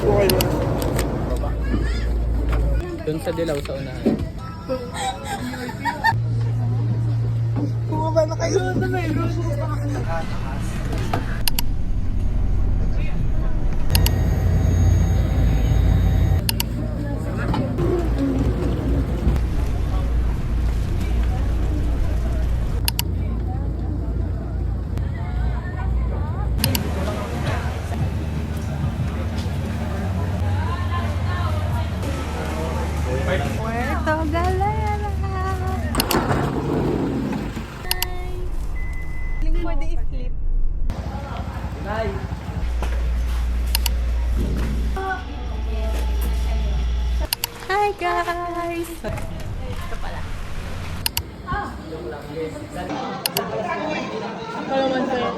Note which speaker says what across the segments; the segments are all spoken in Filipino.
Speaker 1: Doon sa dilaw sa unahan.
Speaker 2: Bumaba na kayo.
Speaker 3: Puerto Galera. Feeling mo di i-flip. Hi guys! Ito pala. Palaman sa'yo.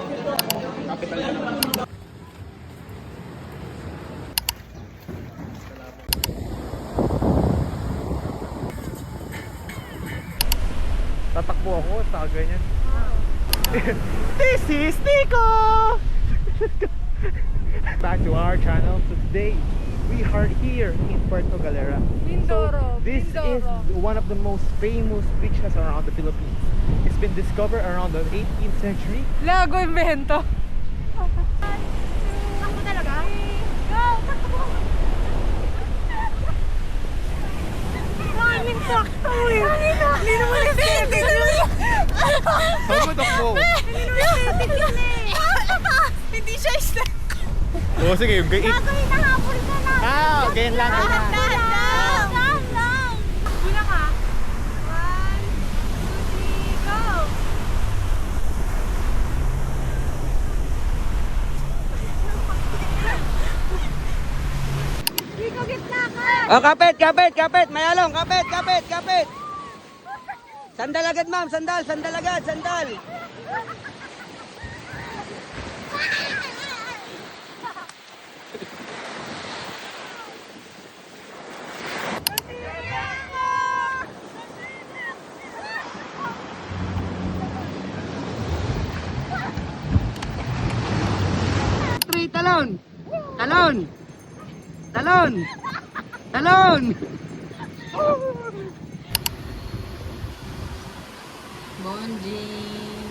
Speaker 2: Tatakbo ako sa ganyan. This is Nico! Back to our channel. Today, we are here in Puerto Galera.
Speaker 3: Mindoro.
Speaker 2: This is one of the most famous beaches around the Philippines. It's been discovered around the 18th century.
Speaker 3: Lago invento. Takbo talaga? Go! Takbo! Maraming sakto eh. Hindi naman aesthetic yun.
Speaker 2: Saan mo takbo?
Speaker 3: Hindi naman aesthetic yun eh. Hindi siya aesthetic.
Speaker 2: Oo, sige.
Speaker 3: Gagawin na hapon ka na.
Speaker 2: Ganyan lang.
Speaker 3: Dahan lang. Una ka. 1, 2, 3, go! Rico, gitna ka!
Speaker 1: Oh, kapit, kapit, kapit. Mayalong, kapit, kapit, kapit. Sandal agad, ma'am. Sandal, sandal agad, sandal. Three, talon. Talon. Talon. Talon. Bonjing.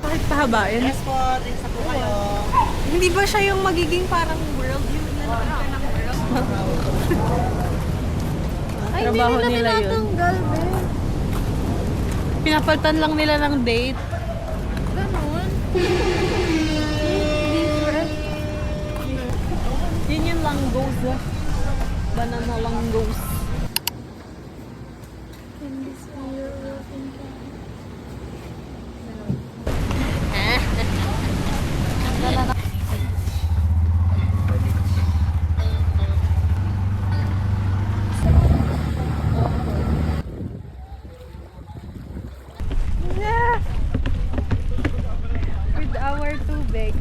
Speaker 3: Bakit pahabain?
Speaker 4: Yes po, drinks na po kayo.
Speaker 3: Hindi ba siya yung magiging parang world view na naman ng world? Ay,
Speaker 5: Trabaho
Speaker 3: hindi
Speaker 5: nila yun.
Speaker 3: tinatanggal, be.
Speaker 5: Pinapalitan lang nila ng date.
Speaker 3: Ganon. Different.
Speaker 5: Yun yung langgos. Banana langgos.
Speaker 3: In this European Yeah. With our tubig.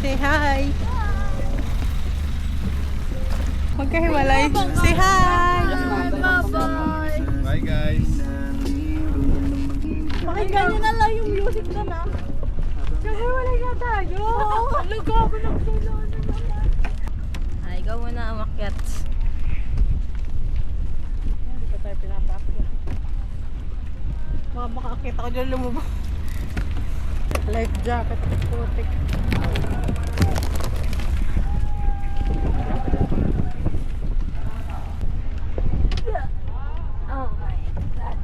Speaker 3: Say hi. Magkahiwalay. Say hi. Bye-bye.
Speaker 2: Bye guys.
Speaker 3: Pakinggan nyo na lang yung music na na. Magkahiwalay na tayo. Lugo ako ng solo na naman.
Speaker 5: Ay, ikaw muna umakyat.
Speaker 3: Hindi pa tayo pinapakya. Baka akit ako dyan lumubog. Life jacket. Putik. Oh my God.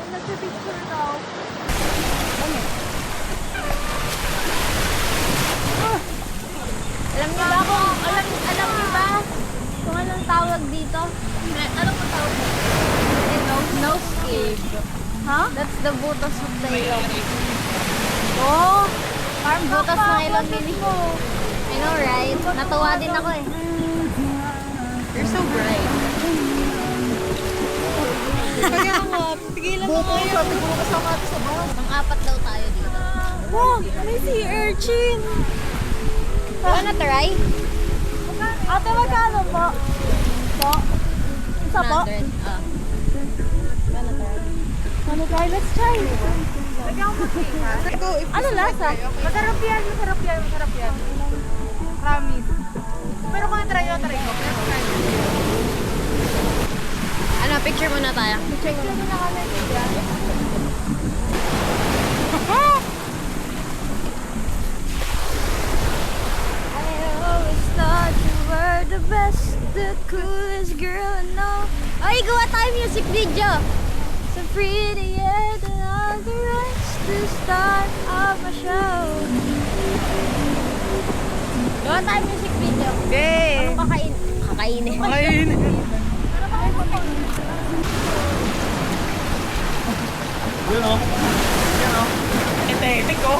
Speaker 3: Nagpipicture daw.
Speaker 5: Alam niyo ba kung, alam niyo ba kung anong tawag dito? Anong tawag dito? Nose cave.
Speaker 3: Huh?
Speaker 5: That's the butas of the ilong. Oh, parang butas ng ilong nini. I know, right? Natuwa din ako eh.
Speaker 3: You're so bright. Kaya nga, tigilan mo nga yun. Sabi ko kasama natin sa bus.
Speaker 5: Pang-apat daw tayo dito.
Speaker 3: Wow, may sea urchin.
Speaker 5: Wanna try?
Speaker 3: Ate, magkano po? Po? Isa po?
Speaker 5: 100. Ah.
Speaker 3: Ano tayo? Let's try. Ano lasa? Masarap yan, masarap yan, masarap yan. Promise. Pero kung try ko, try ko.
Speaker 5: Ano, picture muna tayo.
Speaker 3: Picture muna kami.
Speaker 5: I always thought you were the best, the coolest girl I know. Ay, gawa tayo music video. So prettier than all the rest, the star of my show. Gawa tayo music video.
Speaker 3: Okay.
Speaker 5: Anong kakainin?
Speaker 2: Kain! Yun o. Yan o. Etetik o.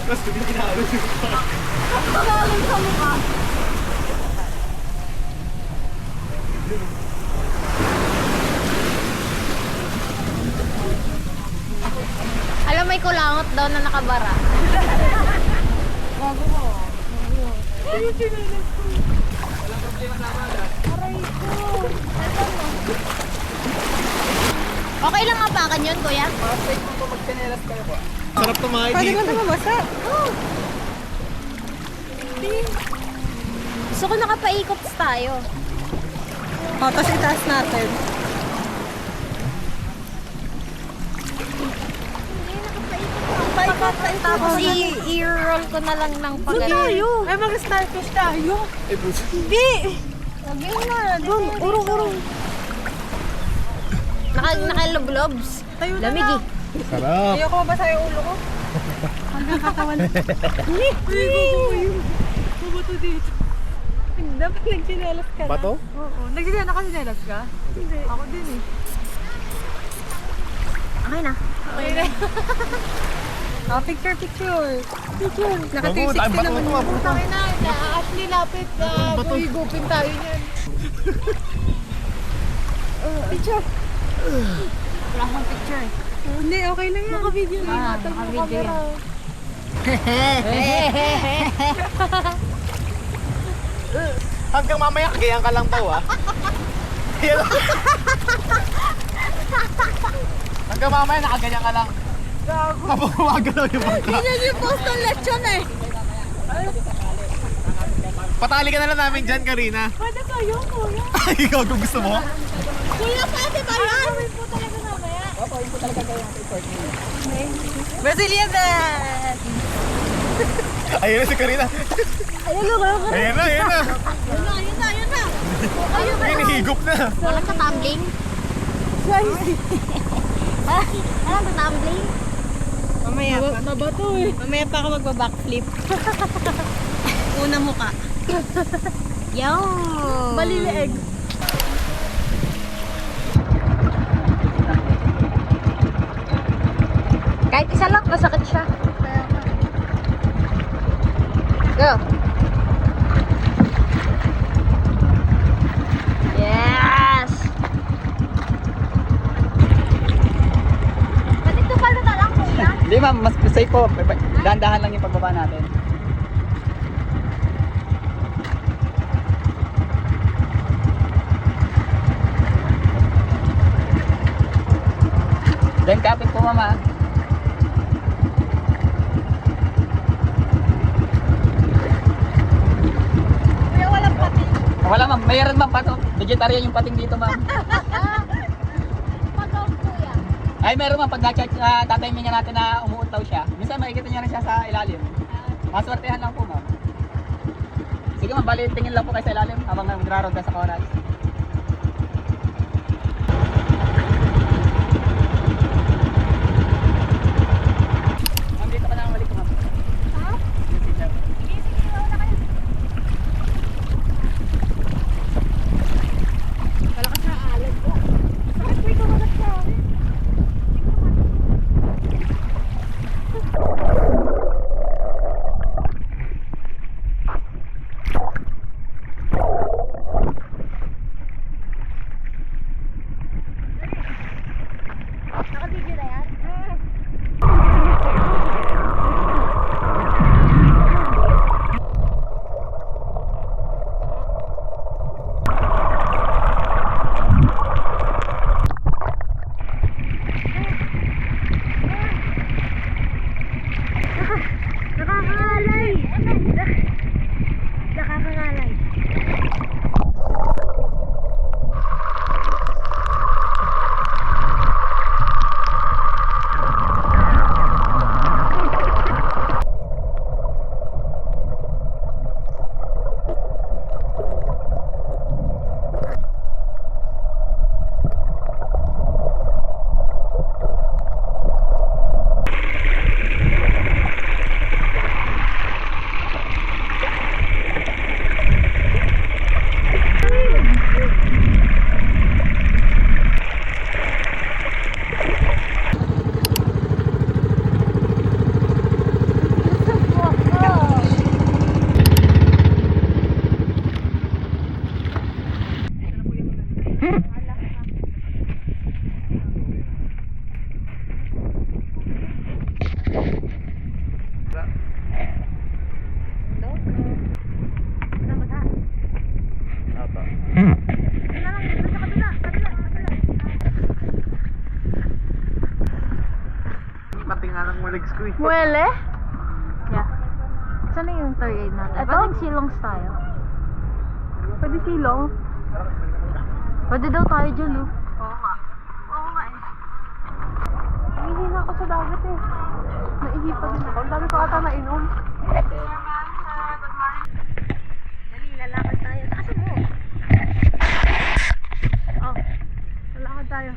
Speaker 2: Tapos ko din kinaalos yung
Speaker 3: Magaling sa mukha.
Speaker 5: Alam, may kulangot daw na nakabara.
Speaker 3: Bago ko. Ayun, sinalas ko. Walang problema sa mga. Aray ko.
Speaker 5: Okay lang apakan yun, kuya?
Speaker 2: sarap to mga
Speaker 3: Pwede
Speaker 2: dito.
Speaker 3: mo na mamasa. Oh.
Speaker 5: Gusto ko nakapaikot tayo.
Speaker 3: Oh, tapos itaas natin.
Speaker 5: Tapos i-roll ko na lang ng pagano.
Speaker 3: Ay, mag-starfish tayo.
Speaker 2: Eh, puso.
Speaker 3: Hindi. Huwag yun na. Doon, urong-urong.
Speaker 5: Naka-loblobs.
Speaker 3: Tayo na
Speaker 5: Lamig
Speaker 3: lang.
Speaker 5: eh.
Speaker 2: Sarap.
Speaker 3: Ayoko mabasa yung ulo ko. Hanggang katawan. Hindi. Babato dito. Dapat nagsinelas ka na.
Speaker 2: Bato?
Speaker 3: Oo. Nakasinelas ka? Hindi. Ako din eh.
Speaker 5: Okay na.
Speaker 3: Okay na. Oh, picture. Picture. Naka
Speaker 2: Bago,
Speaker 3: 360
Speaker 2: bato
Speaker 3: naman.
Speaker 2: ito, bato.
Speaker 3: Putang ina. Ashley, lapit na.
Speaker 2: Bato.
Speaker 3: Buhigupin tayo niyan. Picture.
Speaker 5: Wala akong picture eh.
Speaker 3: Hindi, okay lang yan. Naka-video lang.
Speaker 5: Naka-video yan.
Speaker 2: Hanggang mamaya kagayang ka lang daw ah. Yan. Hanggang mamaya nakaganyan ka lang.
Speaker 3: Gago.
Speaker 2: Mapagawagalaw yung bangka.
Speaker 3: Yan yung post ng lechon eh.
Speaker 2: Patali ka na lang namin dyan, Karina.
Speaker 3: Pwede kayo, kuya.
Speaker 2: Ay, ikaw kung gusto mo.
Speaker 3: Kuya, pwede ba yan? Gawin po talaga mamaya. Oo, gawin po talaga kayo ang Brazilian dad!
Speaker 2: Ayun na si Karina.
Speaker 3: Ayun na.
Speaker 2: Ayun na, ayun na.
Speaker 3: Ayun na.
Speaker 2: Ayun, higop na.
Speaker 5: Walang ka-tumbling? Alam ka tumbling?
Speaker 3: Mamaya pa. Mabato eh. Mamaya pa ako magba-backflip. Una mukha.
Speaker 5: Yo!
Speaker 3: Malilieg.
Speaker 5: Kahit isa lang, masakit siya. Go! Yes! Pwede ito pala talang kuya?
Speaker 1: Hindi ma'am, mas safe po. Dahan-dahan lang yung pagbaba natin.
Speaker 4: Yan, kapit po mama.
Speaker 3: Kuya, walang pating.
Speaker 4: Wala ma'am, mayroon ma'am pato. Vegetarian yung pating dito ma'am.
Speaker 5: Pag-off kuya.
Speaker 4: Ay meron ma'am, pag tatimingan natin na umuutaw siya. Minsan makikita niya rin siya sa ilalim. Maswertehan lang po ma'am. Sige ma'am, bali tingin lang po kayo sa ilalim habang nagraroon tayo sa coral. Ma'am, dito ka na balik ma'am.
Speaker 5: Ha?
Speaker 4: Yes, sir.
Speaker 5: Sige, sige, wala kayo. Malakas na alad ko. Bakit may kumagat sa akin? Naka-video na yan? Nakakangalay! Nakakangalay.
Speaker 2: Pating nga ng legs ko eh.
Speaker 3: Muele? Yeah. Saan na yung tour guide natin? Ito? Pwede silongs tayo. Pwede silong? Pwede daw tayo dyan, no? Oo nga. Oo nga eh. Nangihina ako sa dagat eh. Naihipa din ako. Ang dami ko ata nainom.
Speaker 5: Dali, lalakad tayo. Taasan mo.
Speaker 3: Oh. Lalakad tayo.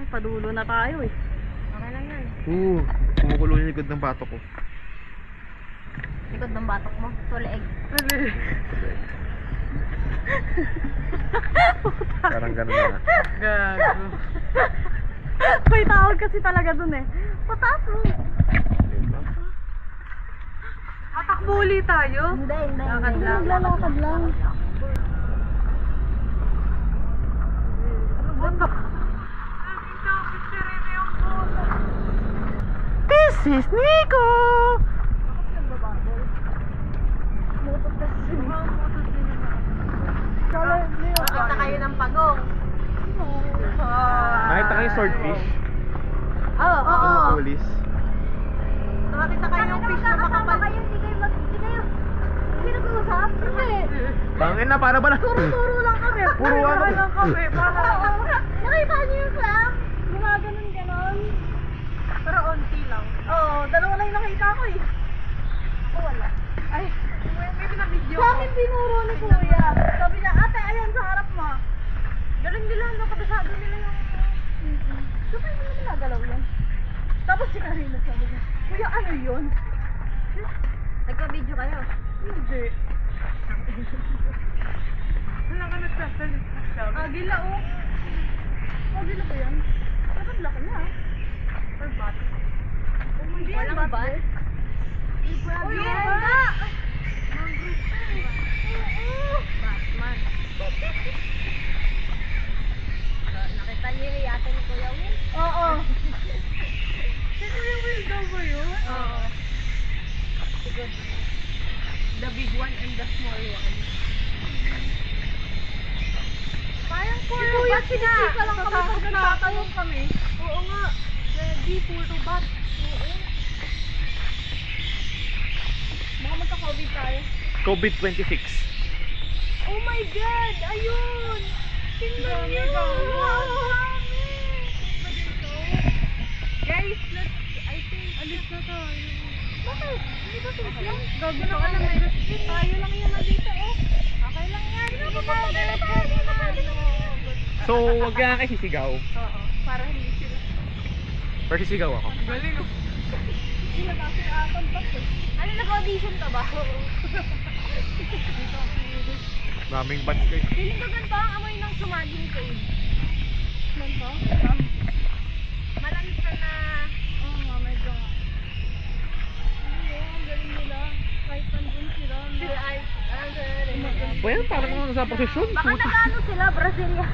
Speaker 3: Ay, padulo na tayo eh.
Speaker 5: Okay lang yan.
Speaker 2: Kumukulo yung likod ng bato ko.
Speaker 5: Likod ng batok mo. Suleeg.
Speaker 2: Parang ganun na.
Speaker 3: Gago. May tawag kasi talaga dun eh. Pataas mo. Atakbuli tayo.
Speaker 5: Hindi, hindi.
Speaker 3: Lakad lang.
Speaker 5: Naglalakad lang.
Speaker 3: This is Nico! Nakita kayo ng pagong.
Speaker 2: Nakita kayo swordfish?
Speaker 3: Oo, oo.
Speaker 2: Pulis.
Speaker 3: Nakita kayo ng fish na makapal.
Speaker 5: Hindi nag-uusap? Hindi.
Speaker 2: Bangin na, para ba na?
Speaker 3: Turo lang kami.
Speaker 2: Puro ano?
Speaker 3: lang kami.
Speaker 5: Nakita niyo yung clam? Gumaganon-ganon.
Speaker 3: Pero onti lang. Oo, dalawa lang yung nakita ko eh.
Speaker 5: Ako wala.
Speaker 3: Ay, may pinabidyo
Speaker 5: Sa akin tinuro ni Kuya.
Speaker 3: Sabi niya, ate, ayan sa harap mo. Galing nila, no? Kabisado nila yung... Sabi mo naman nagalaw yan. Tapos si Karina sabi niya, Kuya, ano yun?
Speaker 5: Nagka-video kayo.
Speaker 3: Hindi. Wala ka nagsasalit. Agila, oh. Agila ba yan? Dapat laki na, ah. Or bat? Hindi yan,
Speaker 5: Walang bat?
Speaker 3: Uy, yan ba?
Speaker 5: Batman. Nakita niyo yung yate ni Kuya Will?
Speaker 3: Oo. Si Kuya Will daw ba yun?
Speaker 5: Oo.
Speaker 3: The big one and the small one. Parang kuya, sinisika lang kami pag nagtatanong kami. Oo nga. Ready, puro bat. Oo. Baka magka-COVID tayo.
Speaker 2: COVID-26.
Speaker 3: Oh my God! Ayun! Tingnan niyo! Guys, I think, alis na tayo. Bakit? Hindi ba safe lang? Gago na alam, may restrict. Tayo lang yung nandito, oh. Okay lang yan.
Speaker 2: So, wag ka kayo sisigaw.
Speaker 3: Oo, para hindi sila.
Speaker 2: Pero sisigaw ako.
Speaker 3: Galing, oh. Hindi nagkakiraan pa eh. Ano, nag-audition ka ba? Oo.
Speaker 2: Daming bats kayo.
Speaker 3: Feeling ko ganito ang amoy ng sumaging code. Ganito? Malamis ka na. Oo nga, medyo nga. Ang galing nila. Kahit nandun sila. Sila ay,
Speaker 2: Well, parang mga nasa posisyon.
Speaker 3: baka nag-ano sila, Brasilia.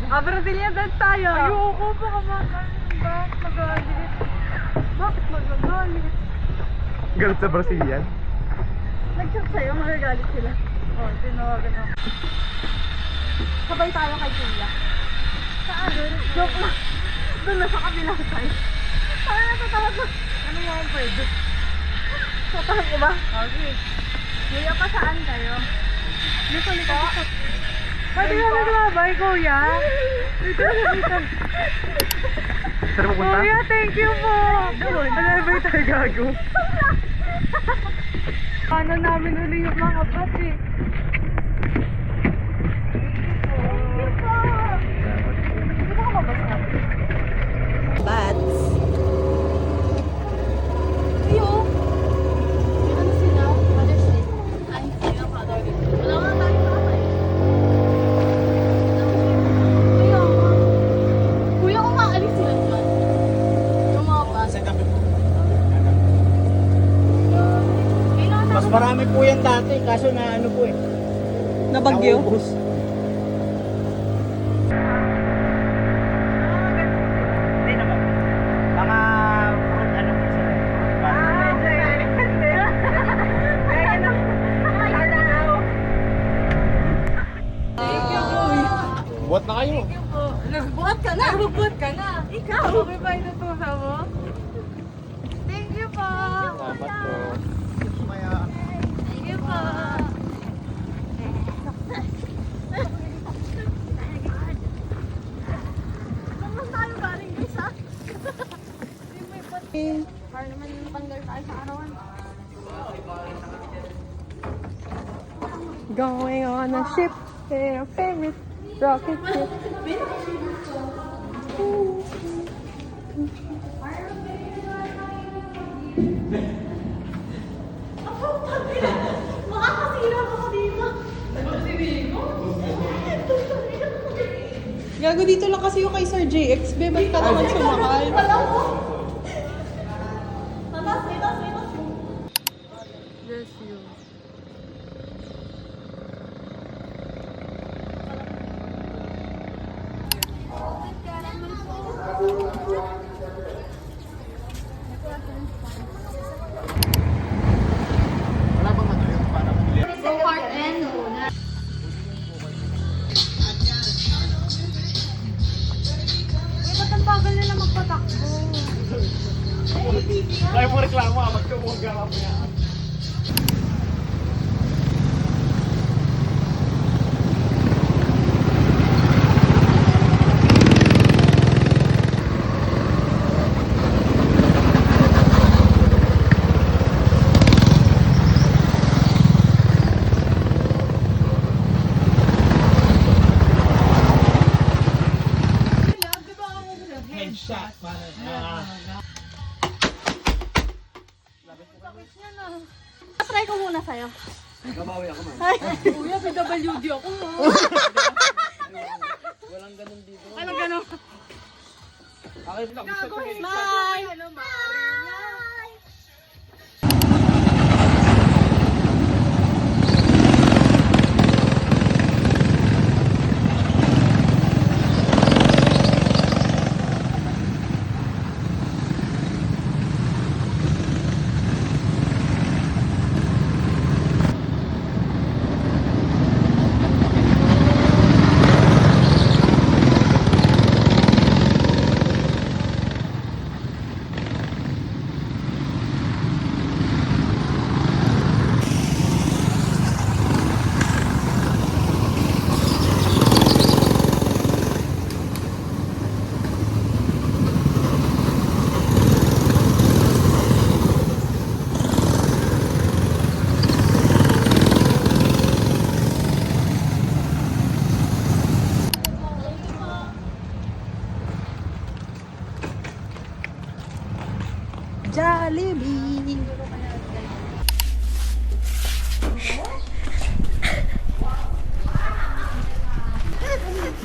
Speaker 3: Brasilia dance tayo. Ayoko, baka magalit. Bakit magagalit?
Speaker 2: Galit sa Brazilian.
Speaker 3: Nag-chat sa'yo, magagalit sila. Oo, tinawagan ako. Sabay tayo kay Kuya. Saan? Joke lang. Doon na sa kabilang side. Saan natatawa ko? Ano mo ang pwede? Tatahan ko ba? Okay. Kuya, pa saan kayo? Dito, dito. Pwede ka naglabay, Kuya? Dito, dito.
Speaker 2: Saan mo punta?
Speaker 3: Kuya, thank you po. Doon.
Speaker 2: Alabay tayo gago.
Speaker 3: Paano namin uli yung mga bats eh? Thank you po. Hindi ba ka mabasa?
Speaker 1: Bats.
Speaker 3: Ayo. Ano sila? Mother's Day. Ay, sila Father Day. Wala nga tayo tatay. Kuya, kuya, umaalis sila dyan. Yung mga bats.
Speaker 1: Mas marami po yan dati, kaso na ano po eh. Nabagyo? Naubos. Hindi naman. Mga fruit ano po sila.
Speaker 3: Medyo yan. Hindi. Kaya na. Thank you, boy.
Speaker 2: Buhat na kayo.
Speaker 3: Nagbuhat ka na. Nagbuhat ka na. Ikaw. Okay ba yung natusa mo? Thank you po.
Speaker 2: Salamat po.
Speaker 3: Thank you po. Saan tayo galing guys ha? Para naman tanggal tayo sa arawan.
Speaker 6: Going on a ship in our favorite rocket ship. Gago, dito lang kasi yung kay Sir JX. Be, ba't ka naman sumakal? Bless you.
Speaker 3: Ba't ang bagal nila magpatakbo?
Speaker 2: Kaya mo reklamo, magkabuhang ka mo yan.
Speaker 3: Try ko muna sa'yo.
Speaker 1: Nabawi ako man.
Speaker 6: Kuya, PWD ako.
Speaker 1: Walang ganun dito.
Speaker 3: Anong gano'n?
Speaker 1: Okay lang.
Speaker 3: Bye!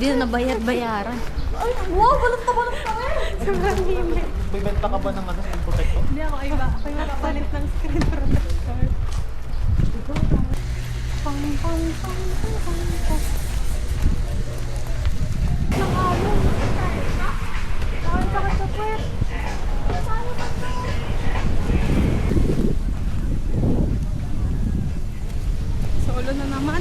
Speaker 3: Di na nabayad-bayaran. Ay, wow, balot na kami! Sobrang himik.
Speaker 2: May benta ka ba ng ano, screen protector?
Speaker 6: Hindi ako iba. Ako yung nakapalit ng screen protector. Pang. Nakalo. Nakalo ka sa puwet. Solo na naman.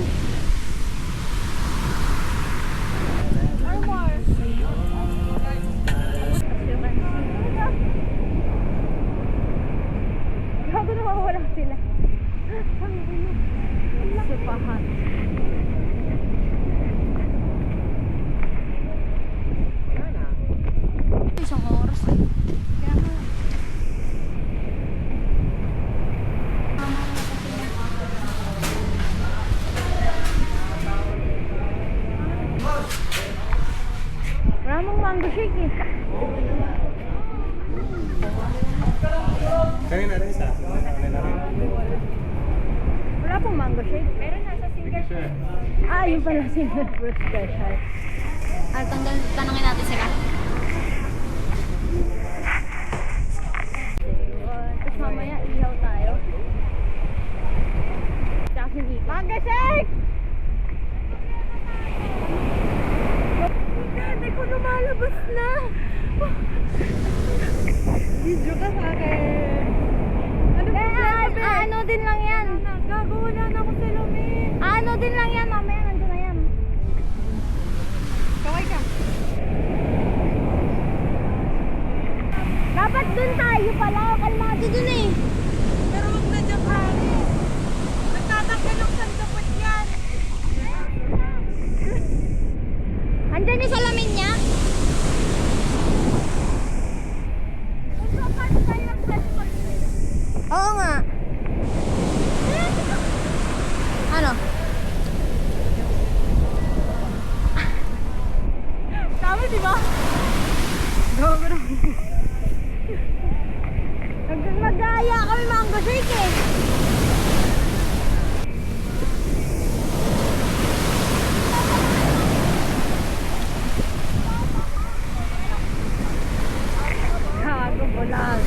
Speaker 6: Armor. Gago na mawala sila. Sipahan.
Speaker 3: Isang oras eh.
Speaker 6: Kaya nga.
Speaker 3: Wala mong mango shake eh.
Speaker 2: Kanina rin isa.
Speaker 3: Wala pong mango shake. Meron nasa single fruit. Ah, yung pala single fruit special. Ah, tanongin natin sila. Tapos mamaya ihaw tayo. Tsaka sinipin. Mango shake! Hindi ko lumalabas na.
Speaker 6: Video ka sa akin. Ano ba sabi?
Speaker 3: Ano din lang yan.
Speaker 6: Gago, wala na ako sa lumin.
Speaker 3: Ano din lang yan. Mamaya nandun na yan.
Speaker 6: Kaway ka.
Speaker 3: Dapat dun tayo pala. Kalmado dun eh.
Speaker 6: Pero wag na dyan ka. Nagtatakal ng sandapot yan.
Speaker 3: Andyan yung salamin niya. Oo nga. Ano?
Speaker 6: Tama, di ba?
Speaker 3: Mag-aya kami mango shake eh. Gago, bulag.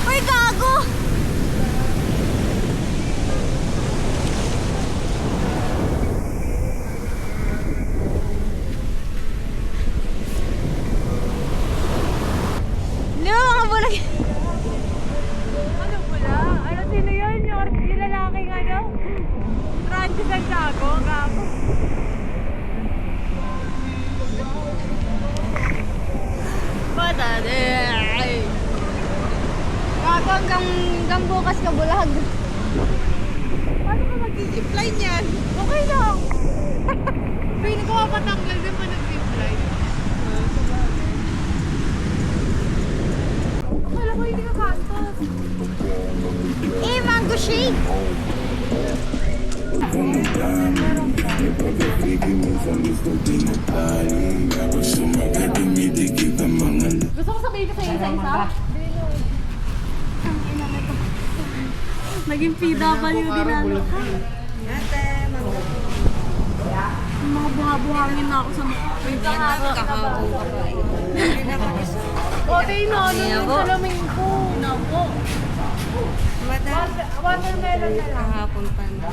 Speaker 3: Uy, gago! Di ba mga bulag?
Speaker 6: Ano pula? Ano sino yun? Yung lalaking ano? Francis ang gago. Gago.
Speaker 3: Patade! Gago hanggang bukas ka bulag.
Speaker 6: Paano ka mag-zipline yan? Okay lang. Pwede ko mapatanggal din pa nag-zipline. Akala ko hindi ka kantos.
Speaker 3: Eh, mango shake!
Speaker 6: Gusto ko sabihin ko sa isa-isa? Naging PW din ano ka. Mga buha-buhangin na ako sa mukha. Wait lang ako. Ote, inano yung salamin ko. Nako. Watermelon na lang. Kahapon pa na.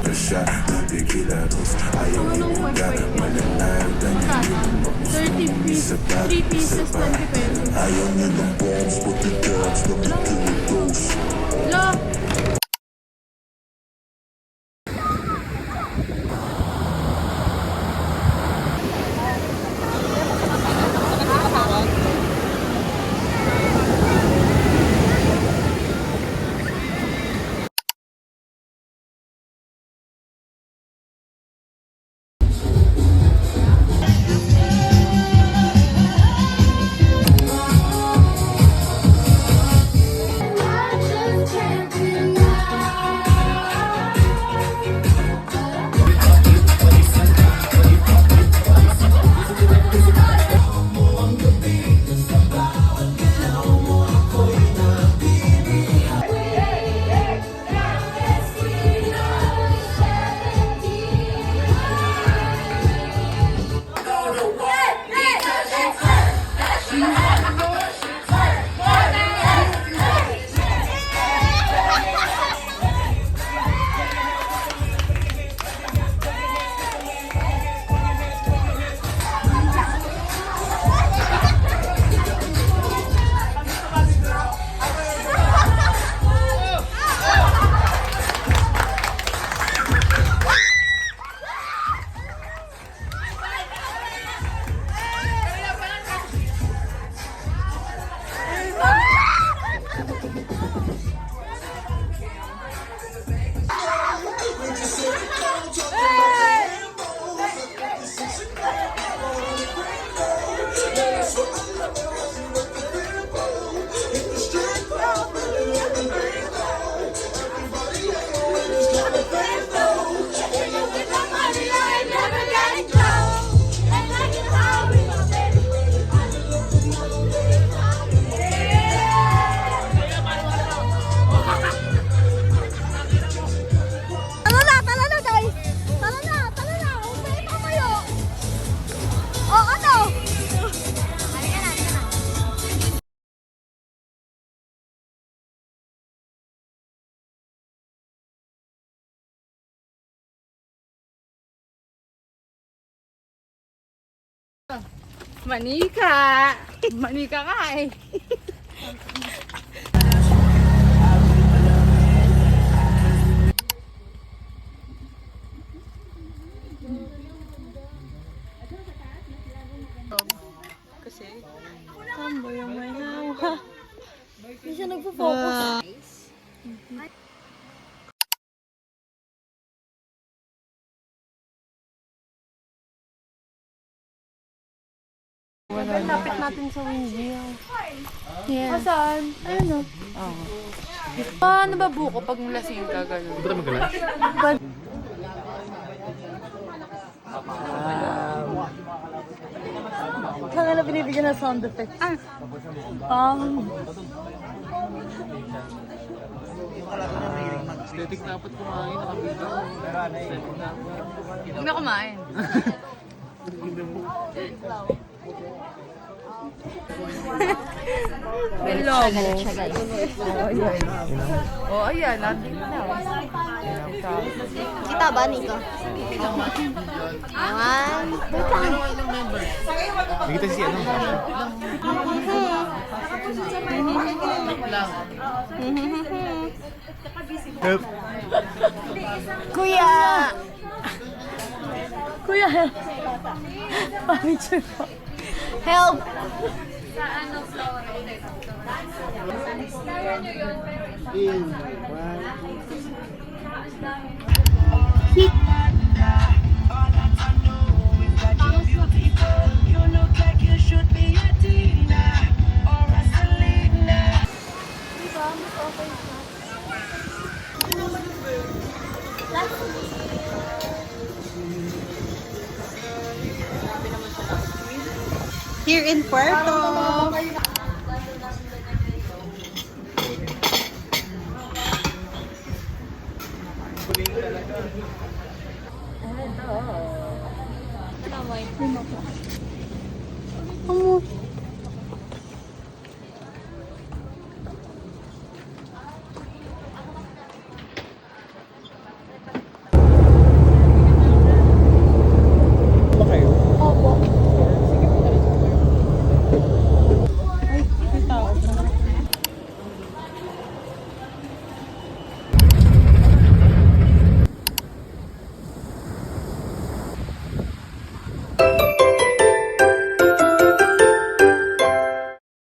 Speaker 6: Anong point yan? 30 pieces. 3 pieces, 20 pesos. Lo! Manika! Manika ka eh.
Speaker 5: Tamboy ang may hawa. Hindi siya nagpo-focus.
Speaker 3: Lapit natin sa windy.
Speaker 5: Yeah.
Speaker 6: Saan? Ayun o. Paano ba buko pag lasing ka gano'n?
Speaker 2: Ba't magalas?
Speaker 3: Kaya na binibigyan ng sound effects.
Speaker 2: Aesthetic dapat kumain, nakabito. Aesthetic dapat.
Speaker 6: Huwag na kumain. Hello mo. Oh, ayan. Natin na.
Speaker 5: Kita ba nito? One.
Speaker 2: Hindi kita si ano? Help!
Speaker 5: Kuya!
Speaker 3: Kuya, picture po.
Speaker 5: Help! Here in Puerto.